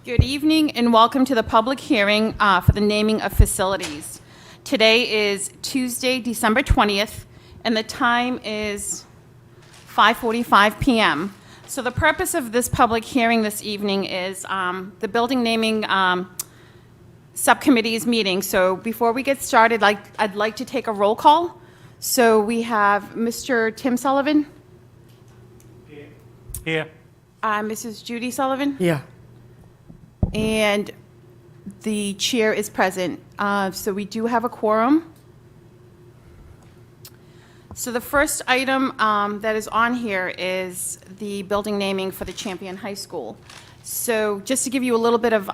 Good evening and welcome to the public hearing for the naming of facilities. Today is Tuesday, December 20th, and the time is 5:45 p.m. So the purpose of this public hearing this evening is the building naming subcommittee's meeting. So before we get started, I'd like to take a roll call. So we have Mr. Tim Sullivan. Here. Mrs. Judy Sullivan. Yeah. And the chair is present. So we do have a quorum. So the first item that is on here is the building naming for the Champion High School. So just to give you a little bit of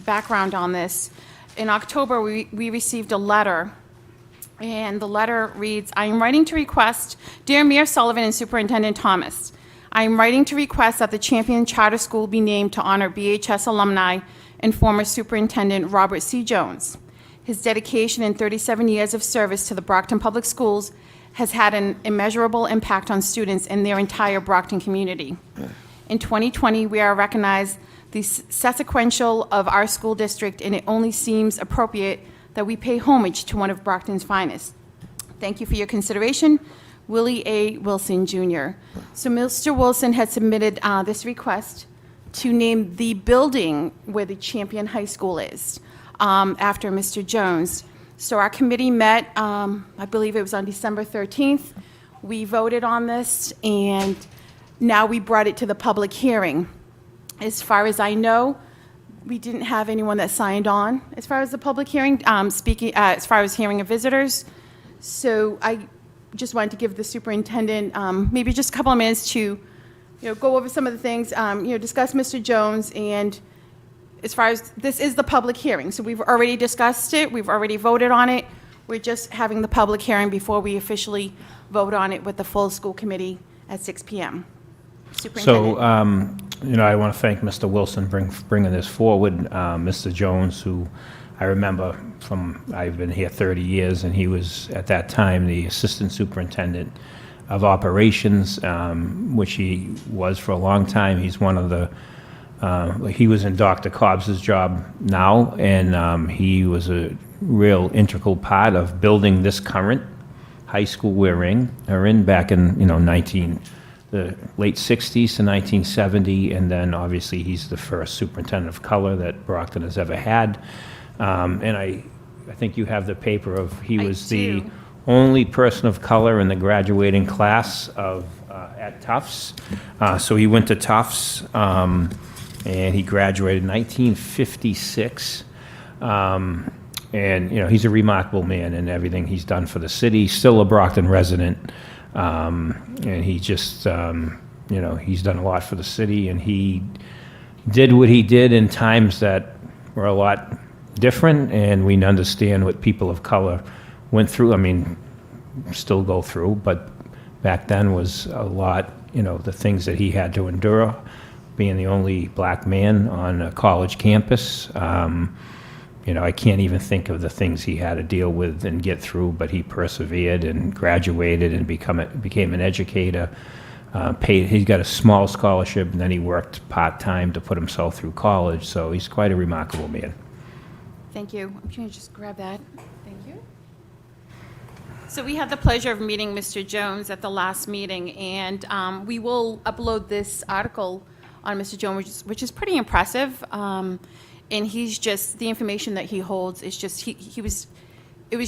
background on this, in October we received a letter, and the letter reads, I am writing to request, Dear Mayor Sullivan and Superintendent Thomas, I am writing to request that the Champion Charter School be named to honor BHS alumni and former Superintendent Robert C. Jones. His dedication and 37 years of service to the Brockton Public Schools has had an immeasurable impact on students and their entire Brockton community. In 2020, we are recognized the sequential of our school district, and it only seems appropriate that we pay homage to one of Brockton's finest. Thank you for your consideration. Willie A. Wilson, Jr. So Mr. Wilson had submitted this request to name the building where the Champion High School is after Mr. Jones. So our committee met, I believe it was on December 13th. We voted on this, and now we brought it to the public hearing. As far as I know, we didn't have anyone that signed on as far as the public hearing, as far as hearing of visitors. So I just wanted to give the superintendent maybe just a couple of minutes to go over some of the things, discuss Mr. Jones, and as far as this is the public hearing. So we've already discussed it, we've already voted on it. We're just having the public hearing before we officially vote on it with the full school committee at 6 p.m. So, I want to thank Mr. Wilson bringing this forward. Mr. Jones, who I remember I've been here 30 years, and he was at that time the assistant superintendent of operations, which he was for a long time. He's one of the, he was in Dr. Cobb's job now, and he was a real integral part of building this current high school we're in back in, the late 60s to 1970, and then obviously he's the first superintendent of color that Brockton has ever had. And I think you have the paper of, he was the only person of color in the graduating class of at Tufts. So he went to Tufts, and he graduated in 1956. And, he's a remarkable man in everything he's done for the city, still a Brockton resident. And he just, he's done a lot for the city, and he did what he did in times that were a lot different, and we understand what people of color went through. I mean, still go through, but back then was a lot, the things that he had to endure, being the only black man on a college campus. I can't even think of the things he had to deal with and get through, but he persevered and graduated and became an educator. He got a small scholarship, and then he worked part-time to put himself through college, so he's quite a remarkable man. Thank you. I'm going to just grab that. Thank you. So we had the pleasure of meeting Mr. Jones at the last meeting, and we will upload this article on Mr. Jones, which is pretty impressive. And he's just, the information that he holds is just, it was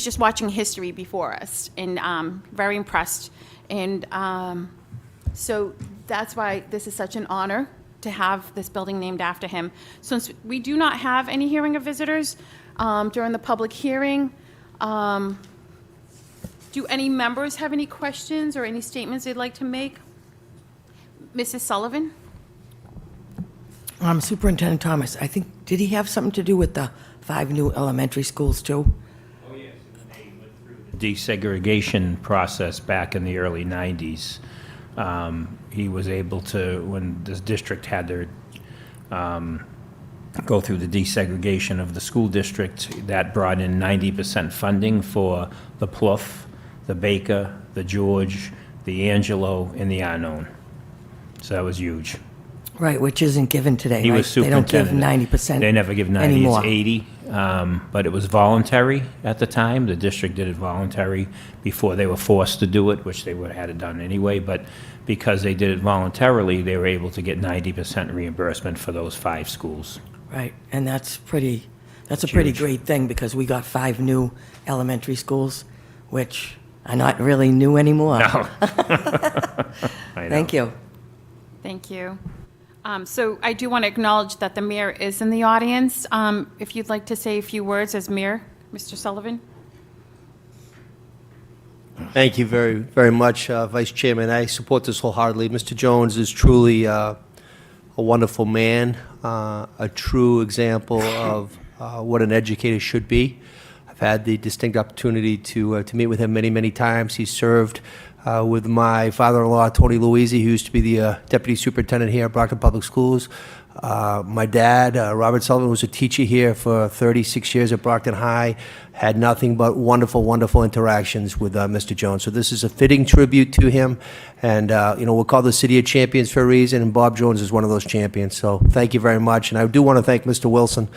just watching history before us, and very impressed. And so that's why this is such an honor to have this building named after him. Since we do not have any hearing of visitors during the public hearing, do any members have any questions or any statements they'd like to make? Mrs. Sullivan? Superintendent Thomas, I think, did he have something to do with the 5 new elementary schools too? Oh, yes. They went through the desegregation process back in the early 90s. He was able to, when this district had their, go through the desegregation of the school district, that brought in 90% funding for the Plouffe, the Baker, the George, the Angelo, and the Arnone. So that was huge. Right, which isn't given today, He right? was superintendent. They don't give 90% They never give 90, anymore. it's 80. But it was voluntary at the time. The district did it voluntary before they were forced to do it, which they would have had it done anyway. But because they did it voluntarily, they were able to get 90% reimbursement for those 5 schools. Right, and that's a pretty huge. great thing, because we got 5 new elementary schools, which are not really new anymore. No. I know. Thank you. Thank you. So I do want to acknowledge that the mayor is in the audience. If you'd like to say a few words as mayor, Mr. Sullivan? Thank you very, very much, Vice Chairman. I support this wholeheartedly. Mr. Jones is truly a wonderful man, a true example of what an educator should be. I've had the distinct opportunity to meet with him many, many times. He served with my father-in-law, Tony Luisi, who used to be the deputy superintendent here at Brockton Public Schools. My dad, Robert Sullivan, was a teacher here for 36 years at Brockton High. Had nothing but wonderful, wonderful interactions with Mr. Jones. So this is a fitting tribute to him. And, we're called the City of Champions for a reason, and Bob Jones is one of those champions. So thank you very much. And I do want to thank Mr. Wilson.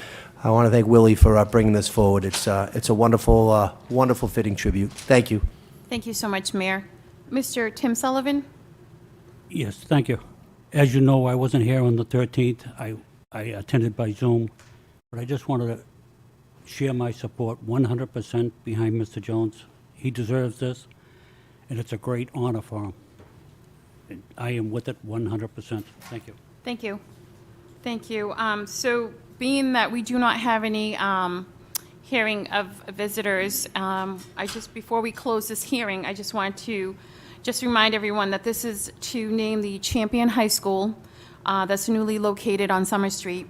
I want to thank Willie for bringing this forward. It's a wonderful, wonderful fitting tribute. Thank you. Thank you so much, Mayor. Mr. Tim Sullivan? Yes, thank you. As you know, I wasn't here on the 13th. I attended by Zoom, but I just wanted to share my support 100% behind Mr. Jones. He deserves this, and it's a great honor for him. And I am with it 100%. Thank you. Thank you. Thank you. So being that we do not have any hearing of visitors, before we close this hearing, I just want to remind everyone that this is to name the Champion High School that's newly located on Summer Street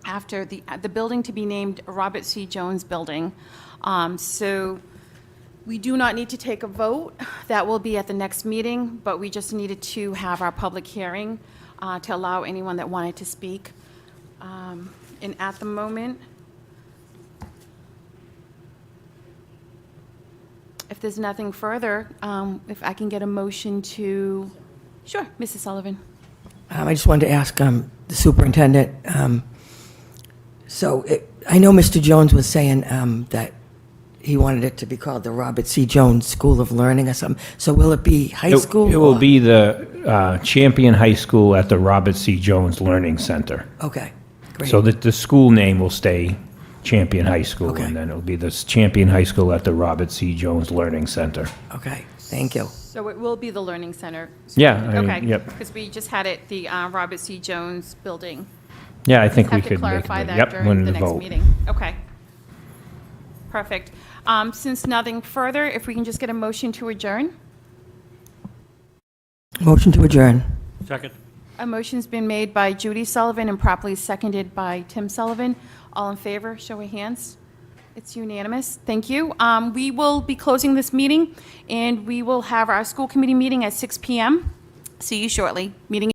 after the building to be named Robert C. Jones Building. So we do not need to take a vote. That will be at the next meeting, but we just needed to have our public hearing to allow anyone that wanted to speak. And at the moment, if there's nothing further, if I can get a motion to, sure, Mrs. Sullivan. I just wanted to ask the superintendent, I know Mr. Jones was saying that he wanted it to be called the Robert C. Jones School of Learning or something. So will it be high school? It will or- be the Champion High School at the Robert C. Jones Learning Center. Okay, great. So that the school name will stay Champion High School, Okay. and then it'll be the Champion High School at the Robert C. Jones Learning Center. Okay, thank you. So it will be the Learning Center? Yeah, I mean, Okay. yep. Because we just had it, the Robert C. Jones Building. Yeah, I think we Have to could make clarify it. that Yep, during when the the next vote. meeting. Okay. Perfect. Since nothing further, if we can just get a motion to adjourn? Motion to adjourn. Second. A motion's been made by Judy Sullivan and properly seconded by Tim Sullivan. All in favor, show of hands. It's unanimous. Thank you. We will be closing this meeting, and we will have our school committee meeting at 6 p.m. See you shortly. Meeting